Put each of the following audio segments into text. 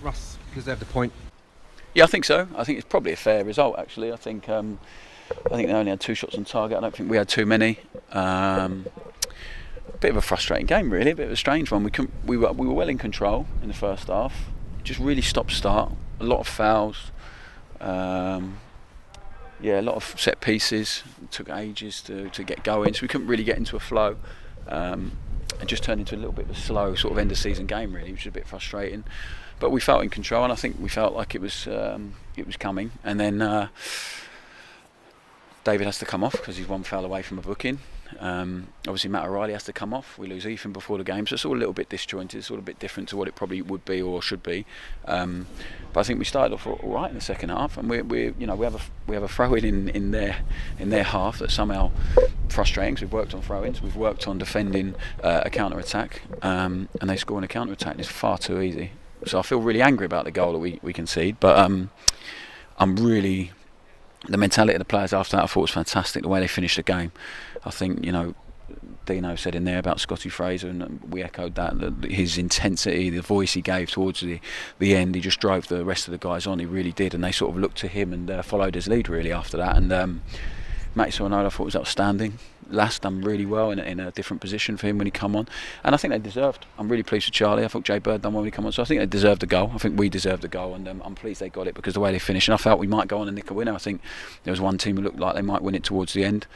Russ deserved the point. Yeah, I think so. I think it's probably a fair result, actually. I think they only had 2 shots on target. I don't think we had too many. Bit of a frustrating game, really. A bit of a strange one. We were well in control in the first half. Just really stop-start. A lot of fouls. A lot of set pieces. It took ages to get going, so we couldn't really get into a flow. It just turned into a little bit of a slow sort of end of season game, really, which was a bit frustrating. But we felt in control, and I think we felt like it was coming. And then David has to come off because he's one foul away from a booking. Obviously Matt O'Reilly has to come off. We lose Ethan before the game, so it's all a little bit disjointed. It's all a bit different to what it probably would be or should be. But I think we started off all right in the second half, and we have a throw-in in their half that's somehow frustrating. Because we've worked on throw-ins, we've worked on defending a counter-attack, and they score in a counter-attack. It's far too easy. So I feel really angry about the goal that we concede, but I'm really. The mentality of the players after that, I thought was fantastic. The way they finished the game, I think Dino said in there about Scotty Fraser, and we echoed that his intensity, the voice he gave towards the end, he just drove the rest of the guys on. He really did, and they sort of looked to him and followed his lead really after that. And Matty Sornola I thought was outstanding. Last done really well in a different position for him when he come on, and I think they deserved. I'm really pleased with Charlie. I thought Jay Bird done well when he come on, so I think they deserved the goal. I think we deserved the goal, and I'm pleased they got it because the way they finished. And I felt we might go on and nick a winner. I think there was one team who looked like they might win it towards the end,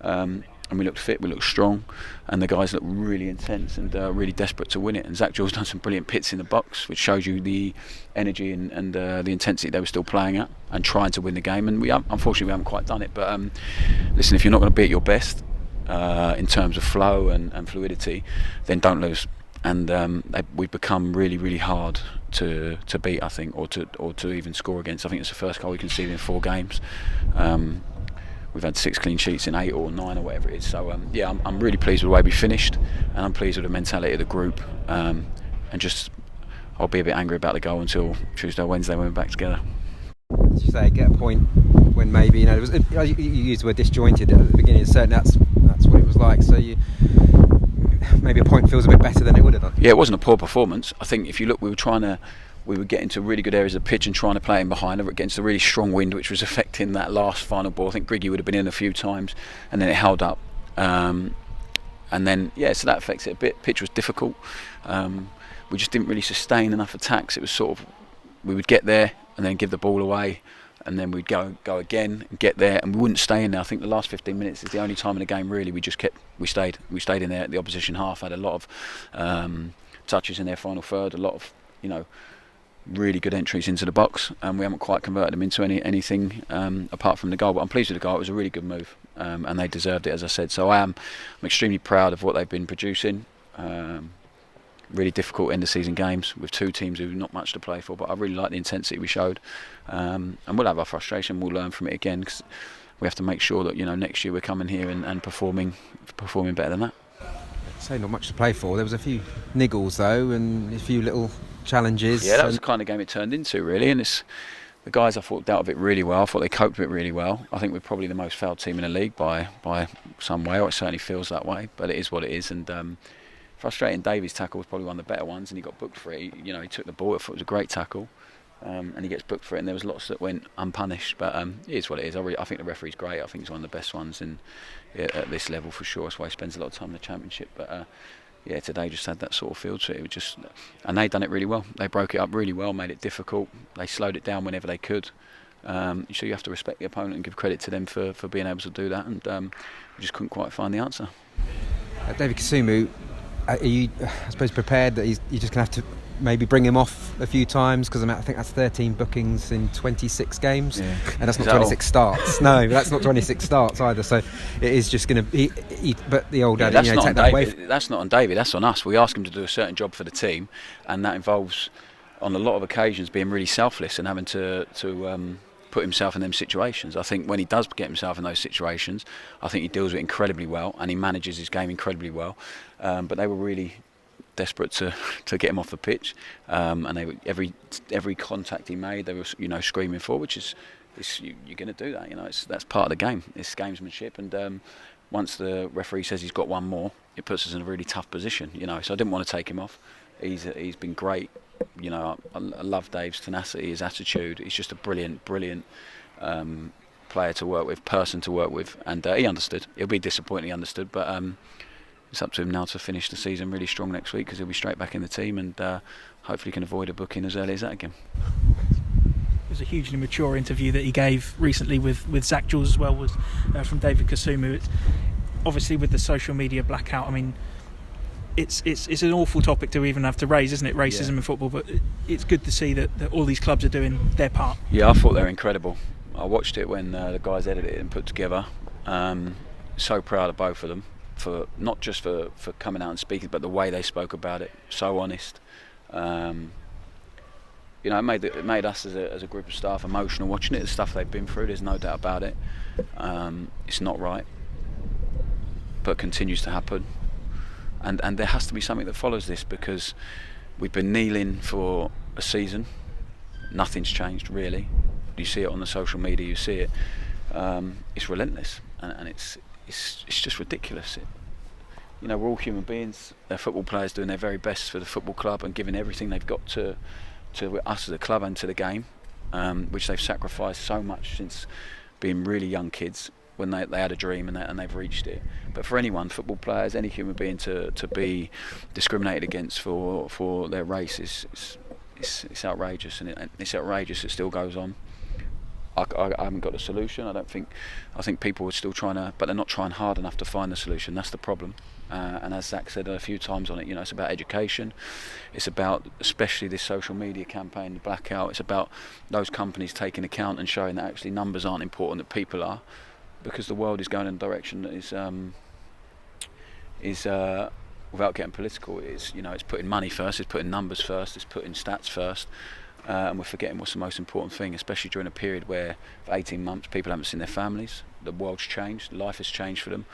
and we looked fit, we looked strong, and the guys looked really intense and really desperate to win it. And Zach Jules done some brilliant pits in the box, which shows you the energy and the intensity they were still playing at and trying to win the game. And unfortunately we haven't quite done it. But listen, if you're not going to be at your best in terms of flow and fluidity, then don't lose. And we've become really, really hard to beat, I think, or to even score against. I think it's the first goal we conceded in 4 games. We've had 6 clean sheets in 8 or 9 or whatever it is. So I'm really pleased with the way we finished, and I'm pleased with the mentality of the group. And just I'll be a bit angry about the goal until Tuesday or Wednesday when we're back together. As you say, get a point when maybe you used the word disjointed at the beginning. Certainly that's what it was like. So maybe a point feels a bit better than it would have done. Yeah, it wasn't a poor performance. I think if you look, we were getting to really good areas of the pitch and trying to play in behind against a really strong wind, which was affecting that last final ball. I think Griggy would have been in a few times, and then it held up. And then so that affects it a bit. Pitch was difficult. We just didn't really sustain enough attacks. It was sort of we would get there and then give the ball away, and then we'd go again and get there, and we wouldn't stay in there. I think the last 15 minutes is the only time in the game really we stayed in there at the opposition half. Had a lot of touches in their final third, a lot of really good entries into the box, and we haven't quite converted them into anything apart from the goal. But I'm pleased with the goal. It was a really good move, and they deserved it, as I said. So I'm extremely proud of what they've been producing. Really difficult end of season games with 2 teams who've not much to play for, but I really like the intensity we showed, and we'll have our frustration. We'll learn from it again, because we have to make sure that next year we're coming here and performing better than that. So not much to play for. There was a few niggles though, and a few little challenges. Yeah, that was the kind of game it turned into, really. And the guys I thought dealt with it really well. I thought they coped with it really well. I think we're probably the most fouled team in the league by some way, or it certainly feels that way. But it is what it is. And frustrating. Davies' tackle was probably one of the better ones, and he got booked for it. He took the ball. I thought it was a great tackle, and he gets booked for it. And there was lots that went unpunished. But it is what it is. I think the referee's great. I think he's one of the best ones at this level for sure. That's why he spends a lot of time in the Championship. But today just had that sort of feel to it. It was just, and they done it really well. They broke it up really well, made it difficult. They slowed it down whenever they could. So you have to respect the opponent and give credit to them for being able to do that. And we just couldn't quite find the answer. David Kasumu, are you, I suppose, prepared that you're just going to have to maybe bring him off a few times? Because I think that's 13 bookings in 26 games, and that's not 26 starts. No, that's not 26 starts either. So it is just going to be. But the old that's not on David. That's not on David. That's on us. We ask him to do a certain job for the team, and that involves, on a lot of occasions, being really selfless and having to put himself in them situations. I think when he does get himself in those situations, I think he deals with it incredibly well, and he manages his game incredibly well. But they were really desperate to get him off the pitch, and they were, every contact he made, they were screaming for, which is you're going to do that. That's part of the game. It's gamesmanship, and once the referee says he's got one more, it puts us in a really tough position. So I didn't want to take him off. He's been great. You know, I love Dave's tenacity, his attitude. He's just a brilliant player to work with, person to work with, and he understood. He'll be disappointed he understood, but it's up to him now to finish the season really strong next week, because he'll be straight back in the team, and hopefully can avoid a booking as early as that again. It was a hugely mature interview that he gave recently with Zach Jules as well, was from David Kasumu. It's, obviously with the social media blackout, I mean, it's an awful topic to even have to raise, isn't it, racism in football, but it's good to see that all these clubs are doing their part. Yeah, I thought they were incredible. I watched it when the guys edited it and put together. So proud of both of them, for not just for coming out and speaking, but the way they spoke about it. So honest. You know, it made us as a group of staff emotional watching it. The stuff they've been through, there's no doubt about it. It's not right, but continues to happen. And there has to be something that follows this, because we've been kneeling for a season. Nothing's changed really. You see it on the social media. You see it. It's relentless, and it's just ridiculous. You know, we're all human beings. They're football players doing their very best for the football club and giving everything they've got to us as a club and to the game, which they've sacrificed so much since being really young kids, when they had a dream and they've reached it. But for anyone, football players, any human being, to be discriminated against for their race it's outrageous, and it's outrageous it still goes on. I haven't got a solution. I think people are still trying to, but they're not trying hard enough to find the solution. That's the problem. And as Zach said a few times on it, you know, it's about education. It's about, especially this social media campaign, the blackout. It's about those companies taking account and showing that actually numbers aren't important, that people are, because the world is going in a direction that is without getting political, it's putting money first, it's putting numbers first, it's putting stats first. And we're forgetting what's the most important thing, especially during a period where for 18 months people haven't seen their families. The world's changed, life has changed for them,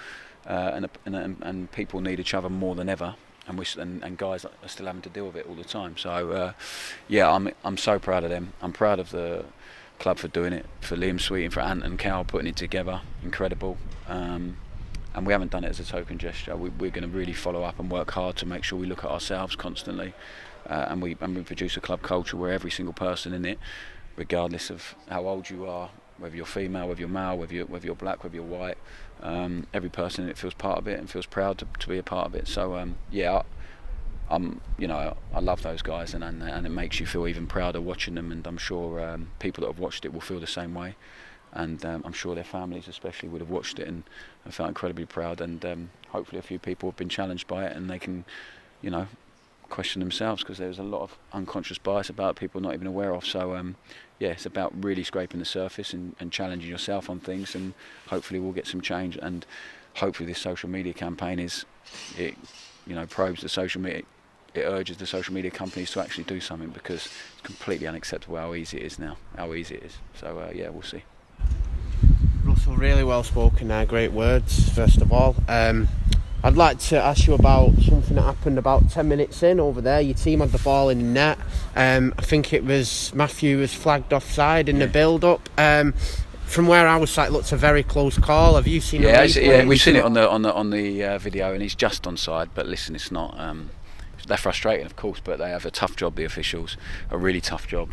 and people need each other more than ever. And guys are still having to deal with it all the time. So I'm so proud of them. I'm proud of the club for doing it, for Liam Sweeting, for Ant and Cal putting it together. Incredible. And we haven't done it as a token gesture. We're going to really follow up and work hard to make sure we look at ourselves constantly. And we produce a club culture where every single person in it, regardless of how old you are, whether you're female, whether you're male, whether you're black, whether you're white, every person in it feels part of it and feels proud to be a part of it. So I love those guys, and it makes you feel even prouder watching them. And I'm sure people that have watched it will feel the same way. And I'm sure their families especially would have watched it and felt incredibly proud. And hopefully a few people have been challenged by it, and they can, question themselves, because there's a lot of unconscious bias about people not even aware of. So it's about really scraping the surface and challenging yourself on things, and hopefully we'll get some change. And hopefully this social media campaign probes the social media. It urges the social media companies to actually do something, because it's completely unacceptable how easy it is now. So we'll see. Russell, really well spoken there, great words first of all. I'd like to ask you about something that happened about 10 minutes in over there. Your team had the ball in the net. I think it was Matthew was flagged offside in the build-up. From where I was sat, it looked a very close call. Have you seen it? Yeah, we've seen it on the video, and he's just onside. But listen, it's not. They're frustrating, of course, but they have a tough job. The officials, a really tough job.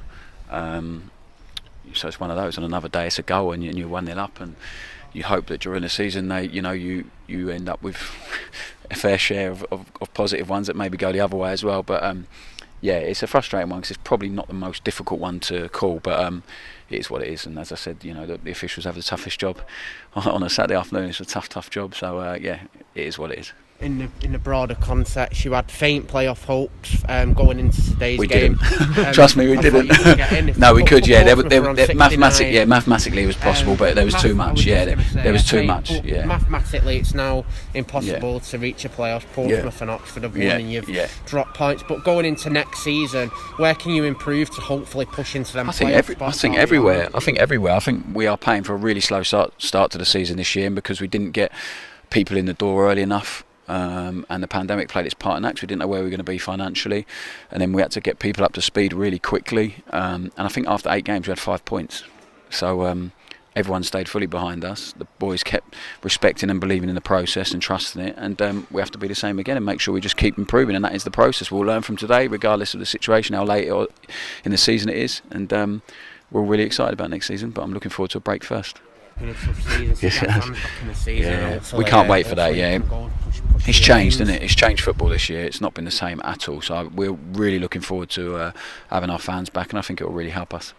So it's one of those. On another day, it's a goal, and you're 1-0 up, and you hope that during the season you end up with a fair share of positive ones that maybe go the other way as well. But it's a frustrating one, because it's probably not the most difficult one to call, but it is what it is. And as I said, the officials have the toughest job on a Saturday afternoon. It's a tough job. So it is what it is. In the broader context, you had faint playoff hopes going into today's game. Didn't. Trust me, we didn't. No, we could. Mathematically it was possible, but there was too much. There was too much. Yeah. Mathematically, it's now impossible to reach a playoff. Portsmouth and Oxford have won, and you've dropped points. But going into next season, where can you improve to hopefully push into them? I think everywhere. I think we are paying for a really slow start to the season this year, and because we didn't get people in the door early enough. And the pandemic played its part in that, because we didn't know where we were going to be financially, and then we had to get people up to speed really quickly, and I think after 8 games we had 5 points. So everyone stayed fully behind us. The boys kept respecting and believing in the process and trusting it, and we have to be the same again and make sure we just keep improving, and that is the process. We'll learn from today, regardless of the situation, how late in the season it is, and we're really excited about next season, but I'm looking forward to a break first. Been a tough season, We can't wait for that. It's changed, isn't it? It's changed football this year. It's not been the same at all, so we're really looking forward to having our fans back, and I think it will really help us.